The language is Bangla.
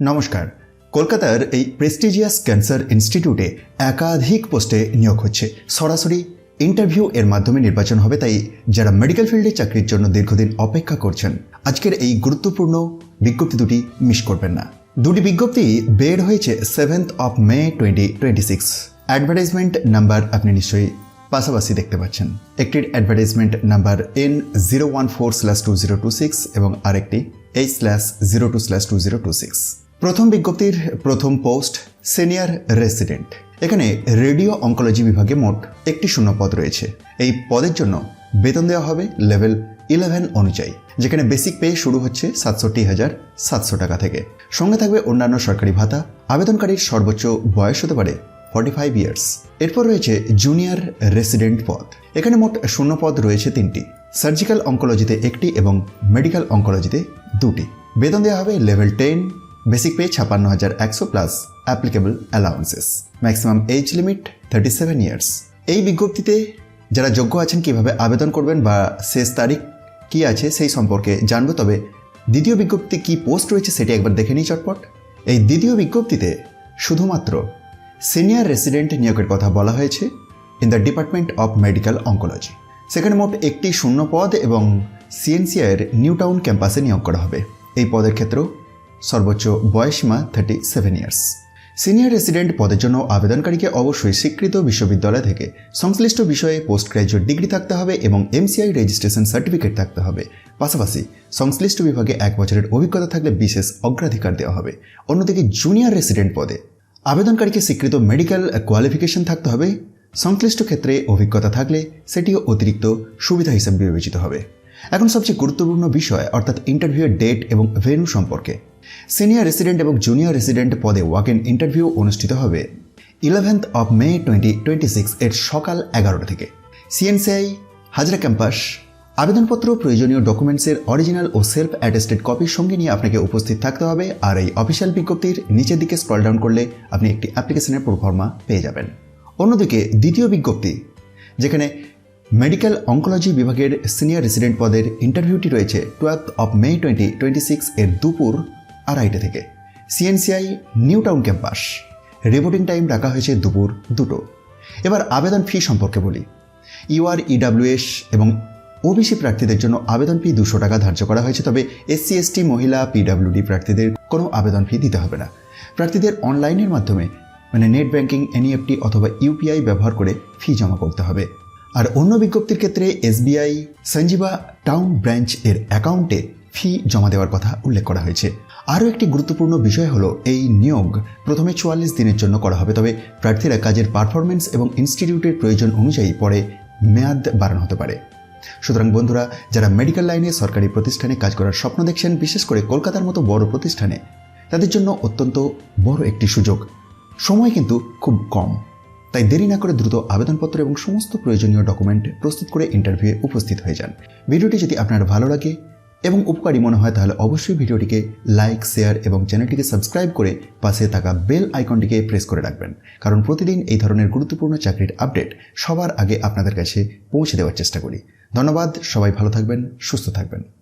নমস্কার। কলকাতার এই প্রেস্টিজিয়াস ক্যান্সার ইনস্টিটিউটে একাধিক পোস্টে নিয়োগ হচ্ছে। সরাসরি ইন্টারভিউ এর মাধ্যমে নির্বাচন হবে, তাই যারা মেডিকেল ফিল্ডে চাকরির জন্য দীর্ঘদিন অপেক্ষা করছেন আজকের এই গুরুত্বপূর্ণ বিজ্ঞপ্তি দুটি মিস করবেন না। দুটি বিজ্ঞপ্তি বের হয়েছে 7th of May 2026। Advertisement number আপনি নিশ্চয়ই পাশাপাশি দেখতে পাচ্ছেন। একটির অ্যাডভার্টাইজমেন্ট নাম্বার N014/2026 এবং আরেকটি H/02/2026। প্রথম বিজ্ঞপ্তির প্রথম পোস্ট সিনিয়র রেসিডেন্ট। এখানে রেডিও অঙ্কোলজি বিভাগে মোট একটি শূন্য পদ রয়েছে। এই পদের জন্য বেতন দেওয়া হবে লেভেল 11 অনুযায়ী, যেখানে বেসিক পে শুরু হচ্ছে 67,700 টাকা থেকে। সঙ্গে থাকবে অন্যান্য সরকারি ভাতা। আবেদনকারীর সর্বোচ্চ বয়স হতে পারে 45 ইয়ার্স। এরপর রয়েছে জুনিয়র রেসিডেন্ট পদ। এখানে মোট শূন্য পদ রয়েছে 3টি, সার্জিক্যাল অঙ্কোলজিতে 1টি এবং মেডিকেল অঙ্কোলজিতে 2টি। বেতন দেওয়া হবে level 10, basic pay 56,100 plus applicable allowances. Maximum age limit 37 years. এই বিজ্ঞপ্তিতে যারা যোগ্য আছেন কিভাবে আবেদন করবেন বা শেষ তারিখ কি আছে সেই সম্পর্কে জানবো। তবে দ্বিতীয় বিজ্ঞপ্তি কি পোস্ট রয়েছে সেটি একবার দেখে নিই চটপট। এই দ্বিতীয় বিজ্ঞপ্তিতে শুধুমাত্র সিনিয়র রেসিডেন্ট নিয়োগের কথা বলা হয়েছে in the department of medical oncology. সেখানে মোট একটি শূন্য পদ এবং সিএনসিআইয়ের নিউ টাউন ক্যাম্পাসে নিয়োগ করা হবে। এই পদের ক্ষেত্রেও সর্বোচ্চ বয়সীমা 37 ইয়ার্স। সিনিয়র রেসিডেন্ট পদের জন্য আবেদনকারীকে অবশ্যই স্বীকৃত বিশ্ববিদ্যালয় থেকে সংশ্লিষ্ট বিষয়ে পোস্ট গ্র্যাজুয়েট ডিগ্রি থাকতে হবে এবং এমসিআই রেজিস্ট্রেশন সার্টিফিকেট থাকতে হবে। পাশাপাশি সংশ্লিষ্ট বিভাগে 1 বছরের অভিজ্ঞতা থাকলে বিশেষ অগ্রাধিকার দেওয়া হবে। অন্যদিকে জুনিয়র রেসিডেন্ট পদে আবেদনকারীকে স্বীকৃত মেডিকেল কোয়ালিফিকেশন থাকতে হবে। সংশ্লিষ্ট ক্ষেত্রে অভিজ্ঞতা থাকলে সেটিও অতিরিক্ত সুবিধা হিসেবে বিবেচিত হবে। এখন সবচেয়ে গুরুত্বপূর্ণ বিষয় অর্থাৎ ইন্টারভিউয়ের ডেট এবং ভেন্যু সম্পর্কে। সিনিয়র রেসিডেন্ট এবং জুনিয়র রেসিডেন্ট পদে ওয়াক ইন ইন্টারভিউ অনুষ্ঠিত হবে 11th of May 2026 এর সকাল 11টা থেকে। CNCI Hazra campus. আবেদনপত্র প্রয়োজনীয় ডকুমেন্টসের অরিজিনাল ও সেলফ অ্যাটেস্টেড কপির সঙ্গে নিয়ে আপনাকে উপস্থিত থাকতে হবে। আর এই অফিসিয়াল বিজ্ঞপ্তির নিচের দিকে স্ক্রল ডাউন করলে আপনি একটি অ্যাপ্লিকেশনের প্রোফর্মা পেয়ে যাবেন। অন্যদিকে দ্বিতীয় বিজ্ঞপ্তি, যেখানে মেডিকেল অঙ্কোলজি বিভাগের সিনিয়র রেসিডেন্ট পদের ইন্টারভিউটি রয়েছে 12th of May 2026 এর দুপুর 2:30 থেকে। CNCI new town campus. Reporting time রাখা হয়েছে দুপুর 2টো। এবার আবেদন ফি সম্পর্কে বলি। ইউআর, ইডাব্লিউএস এবং ওবিসি প্রার্থীদের জন্য আবেদন ফি 200 টাকা ধার্য করা হয়েছে। তবে এসসি, এসটি, মহিলা, পিডাব্লিউডি প্রার্থীদের কোনো আবেদন ফি দিতে হবে না। প্রার্থীদের অনলাইনের মাধ্যমে নেট ব্যাংকিং, এনইএফটি অথবা ইউপিআই ব্যবহার করে ফি জমা করতে হবে। আর অন্য বিজ্ঞপ্তির ক্ষেত্রে এসবিআই সঞ্জীবা টাউন ব্রাঞ্চ এর অ্যাকাউন্টে ফি জমা দেওয়ার কথা উল্লেখ করা হয়েছে। আরও একটি গুরুত্বপূর্ণ বিষয় হলো এই নিয়োগ প্রথমে 44 দিনের জন্য করা হবে। তবে প্রার্থীরা কাজের পারফরমেন্স এবং ইনস্টিটিউটের প্রয়োজন অনুযায়ী পরে মেয়াদ বাড়ানো হতে পারে। সুতরাং বন্ধুরা, যারা মেডিকেল লাইনে সরকারি প্রতিষ্ঠানে কাজ করার স্বপ্ন দেখছেন, বিশেষ করে কলকাতার মতো বড় প্রতিষ্ঠানে, তাদের জন্য অত্যন্ত বড় একটি সুযোগ। সময় কিন্তু খুব কম, তাই দেরি না করে দ্রুত আবেদনপত্র এবং সমস্ত প্রয়োজনীয় ডকুমেন্ট প্রস্তুত করে ইন্টারভিউয়ে উপস্থিত হয়ে যান। ভিডিওটি যদি আপনার ভালো লাগে এবং উপকারী মনে হয় তাহলে অবশ্যই ভিডিওটিকে লাইক, শেয়ার এবং চ্যানেলটিকে সাবস্ক্রাইব করে পাশে থাকা বেল আইকনটিকে প্রেস করে রাখবেন, কারণ প্রতিদিন এই ধরনের গুরুত্বপূর্ণ চাকরির আপডেট সবার আগে আপনাদের কাছে পৌঁছে দেওয়ার চেষ্টা করি। ধন্যবাদ। সবাই ভালো থাকবেন, সুস্থ থাকবেন।